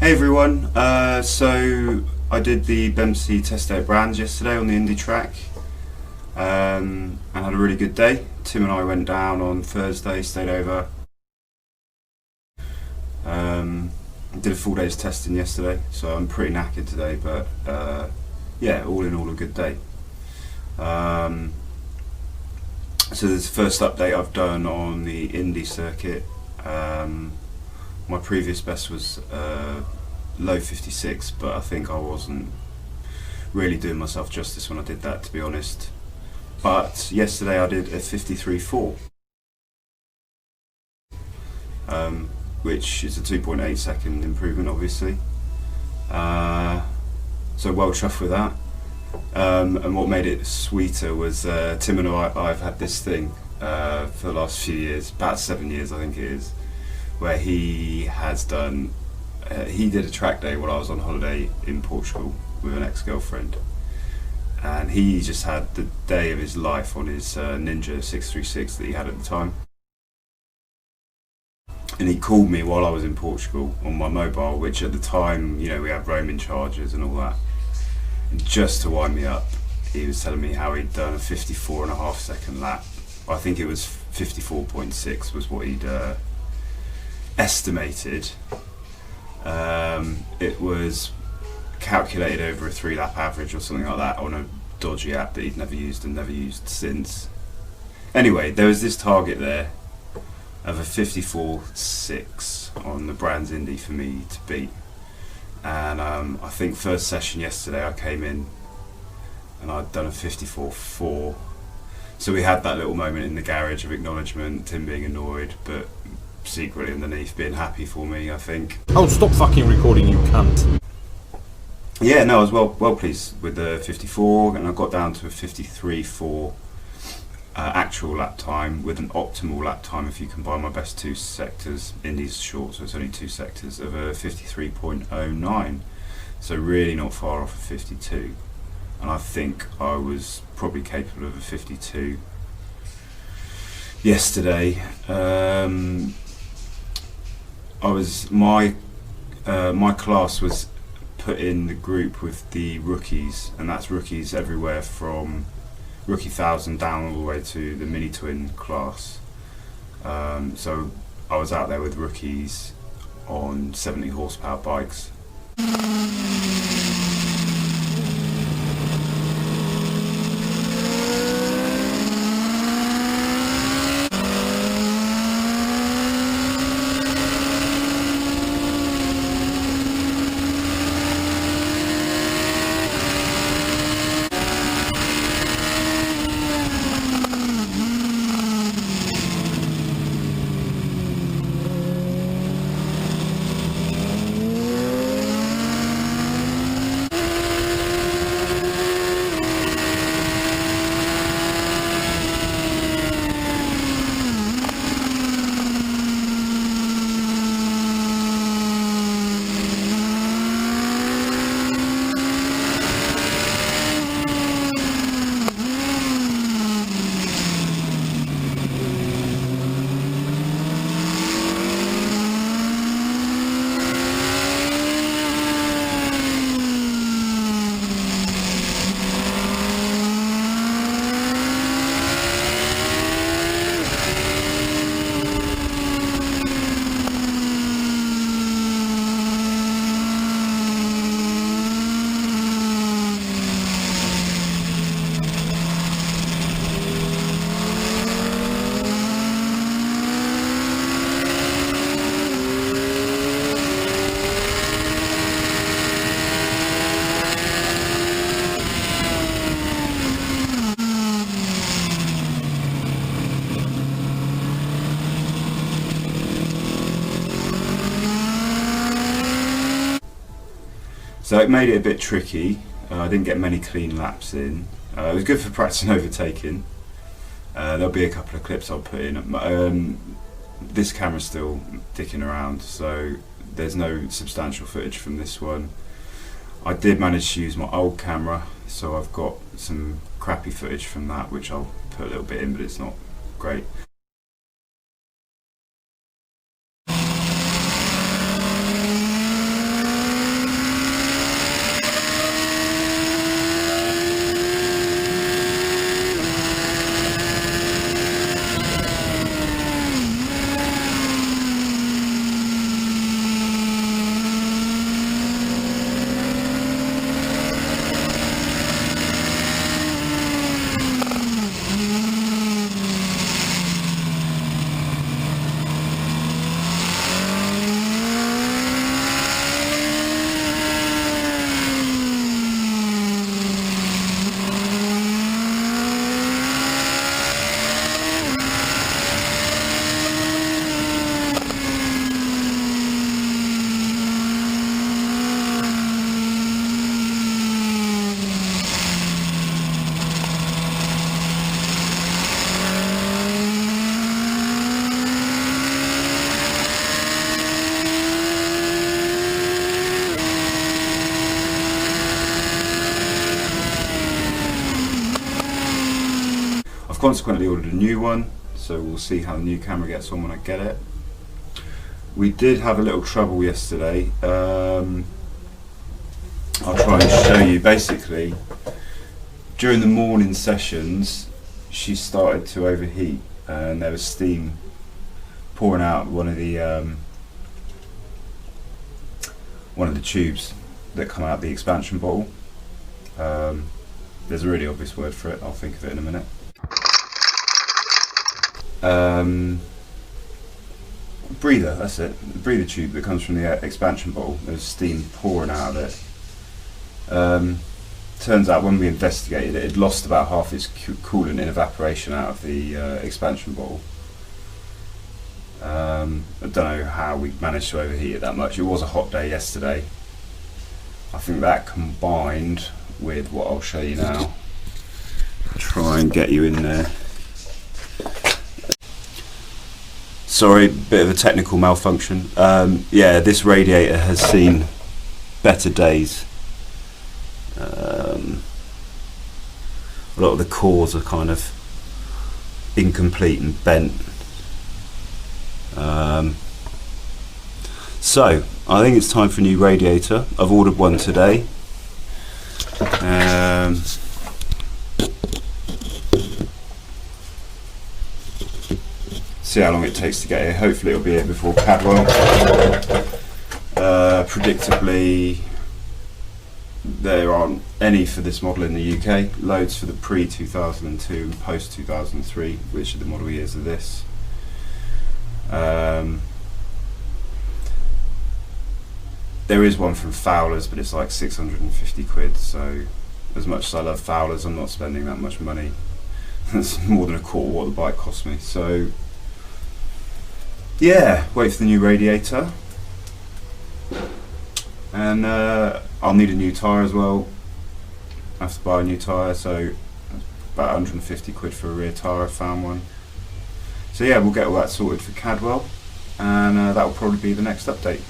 Hey everyone, so I did the Bemsee test day at Brands yesterday on the Indy track and had a really good day. Tim and I went down on Thursday, stayed over, did a full day's testing yesterday, so I'm pretty knackered today, but yeah, all in all a good day. So this is the first update I've done on the Indy circuit. My previous best was low 56, but I think I wasn't really doing myself justice when I did that, to be honest. But yesterday I did a 53.4, which is a 2.8 second improvement, obviously. So well chuffed with that. And what made it sweeter was Tim and I've had this thing for the last few years, about 7 years I think it is, where he has done, he did a track day while I was on holiday in Portugal with an ex-girlfriend, and he just had the day of his life on his Ninja 636 that he had at the time. And he called me while I was in Portugal on my mobile, which at the time, you know, we had roaming charges and all that. And just to wind me up, he was telling me how he'd done a 54.5 second lap. I think it was 54.6 was what he'd estimated. It was calculated over a 3-lap average or something like that on a dodgy app that he'd never used and never used since. Anyway, there was this target there of a 54.6 on the Brands Indy for me to beat, and I think first session yesterday I came in and I'd done a 54.4, so we had that little moment in the garage of acknowledgement, Tim being annoyed but secretly underneath being happy for me, I think. Oh, stop fucking recording, you cunt. Yeah, no, I was well pleased with the 54, and I got down to a 53.4 actual lap time with an optimal lap time if you combine my best two sectors. Indy's short, so it's only 2 sectors, of a 53.09, so really not far off of 52, and I think I was probably capable of a 52 yesterday. My class was put in the group with the rookies, and that's rookies everywhere from rookie 1000 down all the way to the mini twin class. So I was out there with rookies on 70 horsepower bikes. So it made it a bit tricky. I didn't get many clean laps in. It was good for practicing overtaking. There'll be a couple of clips I'll put in. This camera's still dicking around, so there's no substantial footage from this one. I did manage to use my old camera, so I've got some crappy footage from that, which I'll put a little bit in, but it's not great. consequently ordered a new one, so we'll see how the new camera gets on when I get it. We did have a little trouble yesterday. I'll try and show you. Basically, during the morning sessions, she started to overheat, and there was steam pouring out one of the tubes that come out the expansion bottle. There's a really obvious word for it. I'll think of it in a minute. Breather, that's it. The breather tube that comes from the expansion bottle. There's steam pouring out of it. Turns out when we investigated it, it lost about half its coolant in evaporation out of the expansion bottle. I don't know how we managed to overheat it that much. It was a hot day yesterday. I think that combined with what I'll show you now, try and get you in there. Sorry, bit of a technical malfunction. Yeah, this radiator has seen better days. A lot of the cores are kind of incomplete and bent. So I think it's time for a new radiator. I've ordered one today. See how long it takes to get here. Hopefully it'll be here before Cadwell. Predictably, there aren't any for this model in the UK. Loads for the pre-2002 and post-2003, which are the model years of this. There is one from Fowler's, but it's like 650 quid, so as much as I love Fowler's, I'm not spending that much money. That's more than a quarter what the bike cost me. So yeah, wait for the new radiator. And I'll need a new tyre as well. I have to buy a new tyre, so about 150 quid for a rear tyre. I found one. So yeah, we'll get all that sorted for Cadwell, and that will probably be the next update.